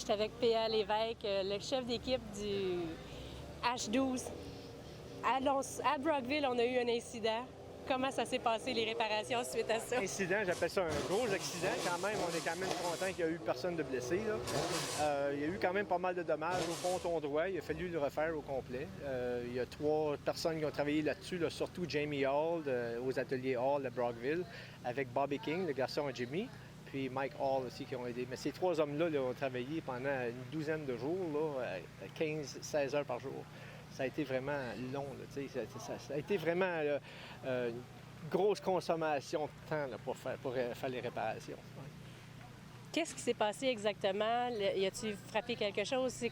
Je suis avec P.A. Lévesque, le chef d'équipe du H12. À Brockville, on a eu un incident. Comment ça s'est passé, les réparations suite à ça? Incident, j'appelle ça un gros accident quand même. On est quand même content qu'il n'y a eu personne de blessé. Il y a eu quand même pas mal de dommages au ponton droit. Il a fallu le refaire au complet. Il y a 3 personnes qui ont travaillé là-dessus, surtout Jamie Hall aux ateliers Hall à Brockville, avec Bobby King, le garçon à Jimmy, puis Mike Hall aussi qui ont aidé. Mais ces 3 hommes-là ont travaillé pendant une douzaine de jours, 15-16 heures par jour. Ça a été vraiment long. Ça a été vraiment une grosse consommation de temps pour faire les réparations. Ouais. Qu'est-ce qui s'est passé exactement? Y a-tu frappé quelque chose?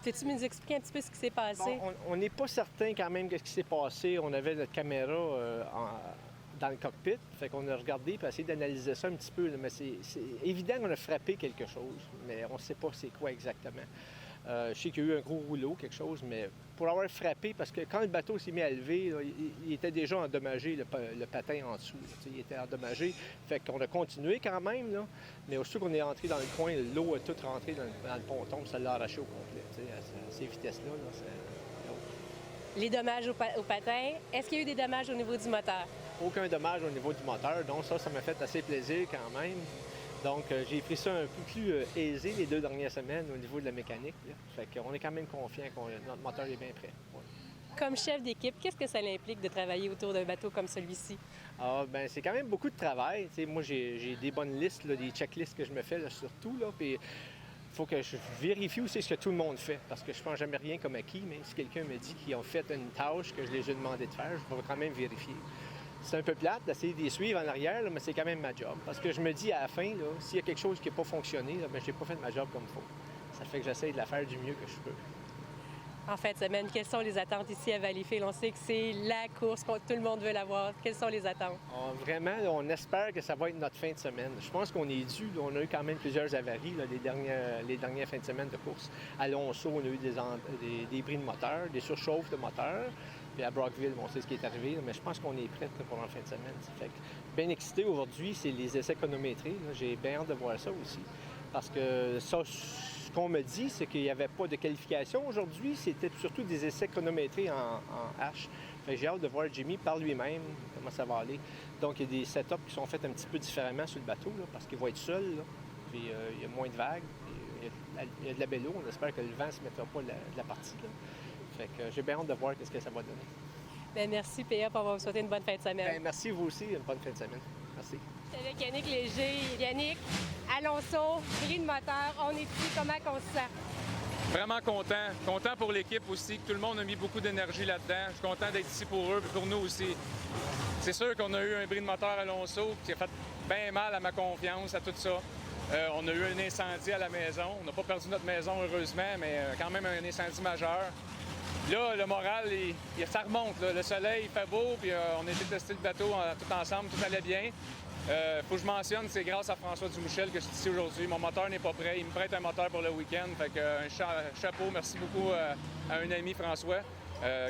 Peux-tu nous expliquer un petit peu ce qui s'est passé? Bon, on n'est pas certain quand même de ce qui s'est passé. On avait notre caméra dans le cockpit, fait qu'on a regardé et essayé d'analyser ça un petit peu. Mais c'est évident qu'on a frappé quelque chose, mais on ne sait pas c'est quoi exactement. Je sais qu'il y a eu un gros rouleau, quelque chose, mais pour avoir frappé, parce que quand le bateau s'est mis à lever, il était déjà endommagé, le patin en dessous. Il était endommagé, fait qu'on a continué quand même, mais aussitôt qu'on est rentré dans le coin, l'eau a tout rentré dans le ponton, ça l'a arraché au complet. À ces vitesses-là, Les dommages au patin, est-ce qu'il y a eu des dommages au niveau du moteur? Aucun dommage au niveau du moteur, donc ça m'a fait assez plaisir quand même. Donc, j'ai pris ça un peu plus aisé les 2 dernières semaines au niveau de la mécanique. Fait qu'on est quand même confiant que notre moteur est bien prêt. Ouais. Comme chef d'équipe, qu'est-ce que ça implique de travailler autour d'un bateau comme celui-ci? C'est quand même beaucoup de travail. T'sais, moi, j'ai des bonnes listes, des checklists que je me fais surtout. Puis il faut que je vérifie aussi ce que tout le monde fait. Parce que je ne prends jamais rien comme acquis. Même si quelqu'un me dit qu'ils ont fait une tâche que je les ai demandé de faire, je vais quand même vérifier. C'est un peu plate d'essayer de les suivre en arrière, mais c'est quand même ma job. Parce que je me dis à la fin, s'il y a quelque chose qui n'a pas fonctionné, je n'ai pas fait ma job comme il faut. Ça fait que j'essaie de la faire du mieux que je peux. En fin de semaine, quelles sont les attentes ici à Valleyfield? On sait que c'est la course, tout le monde veut la voir. Quelles sont les attentes? Vraiment, on espère que ça va être notre fin de semaine. Je pense qu'on est dû. On a eu quand même plusieurs avaries les dernières fins de semaine de course. À Alonso, on a eu des bris de moteur, des surchauffes de moteur. Puis à Brockville, on sait ce qui est arrivé, mais je pense qu'on est prêt pour la fin de semaine. Fait que, bien excité aujourd'hui, c'est les essais chronométrés. J'ai bien hâte de voir ça aussi. Parce que ça, ce qu'on me dit, c'est qu'il n'y avait pas de qualification aujourd'hui. C'était surtout des essais chronométrés en H. Fait que j'ai hâte de voir Jimmy par lui-même comment ça va aller. Donc, il y a des setups qui sont faits un petit peu différemment sur le bateau, parce qu'il va être seul. Puis il y a moins de vagues. Il y a de la belle eau. On espère que le vent ne se mettra pas de la partie. Fait que j'ai bien hâte de voir ce que ça va donner. Bien, merci, P.A., pour avoir souhaité une bonne fin de semaine. Bien, merci, vous aussi, une bonne fin de semaine. Merci. Je suis avec Yannick Léger. Yannick, Alonso, bris de moteur, on est ici, comment on se sent? Vraiment content. Content pour l'équipe aussi, que tout le monde a mis beaucoup d'énergie là-dedans. Je suis content d'être ici pour eux et pour nous aussi. C'est sûr qu'on a eu un bris de moteur à Alonso qui a fait bien mal à ma confiance, à tout ça. On a eu un incendie à la maison. On n'a pas perdu notre maison, heureusement, mais quand même un incendie majeur. Là, le moral, ça remonte. Là. Le soleil, il fait beau, puis on a été tester le bateau tout ensemble, tout allait bien. Faut que je mentionne, c'est grâce à François Dumouchel que je suis ici aujourd'hui. Mon moteur n'est pas prêt. Il me prête un moteur pour le week-end. Fait que un chapeau, merci beaucoup à un ami, François.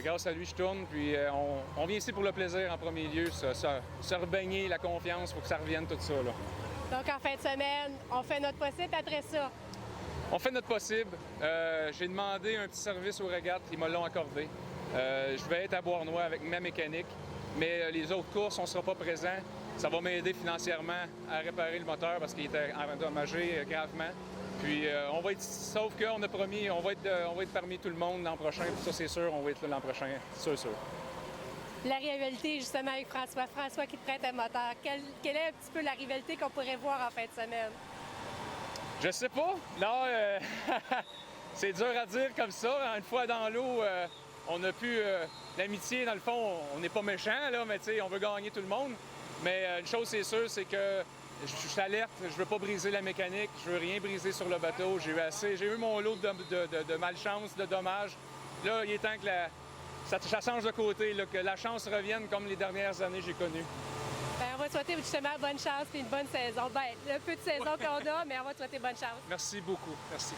Grâce à lui, je tourne. Puis on vient ici pour le plaisir en premier lieu, se rebaigner, la confiance, pour que ça revienne tout ça. Là. Donc en fin de semaine, on fait notre possible après ça. On fait notre possible. J'ai demandé un petit service aux régates, ils me l'ont accordé. Je vais être à Beauharnois avec ma mécanique, mais les autres courses, on ne sera pas présent. Ça va m'aider financièrement à réparer le moteur parce qu'il était endommagé gravement. Puis on va être, sauf qu'on a promis, on va être parmi tout le monde l'an prochain. Puis ça, c'est sûr, on va être là l'an prochain, c'est sûr. La rivalité, justement, avec François. François qui te prête un moteur. Quelle est un petit peu la rivalité qu'on pourrait voir en fin de semaine? Je sais pas. Non, c'est dur à dire comme ça. Une fois dans l'eau, on a pu... L'amitié, dans le fond, on n'est pas méchant, là, mais on veut gagner tout le monde. Mais une chose, c'est sûr, c'est que je suis alerte. Je veux pas briser la mécanique. Je veux rien briser sur le bateau. J'ai eu mon lot de malchance, de dommages. Là, il est temps que ça change de côté, là, que la chance revienne comme les dernières années j'ai connues. Bien, on va te souhaiter justement bonne chance et une bonne saison. Bien, le peu de saison qu'on a, mais on va te souhaiter bonne chance. Merci beaucoup. Merci.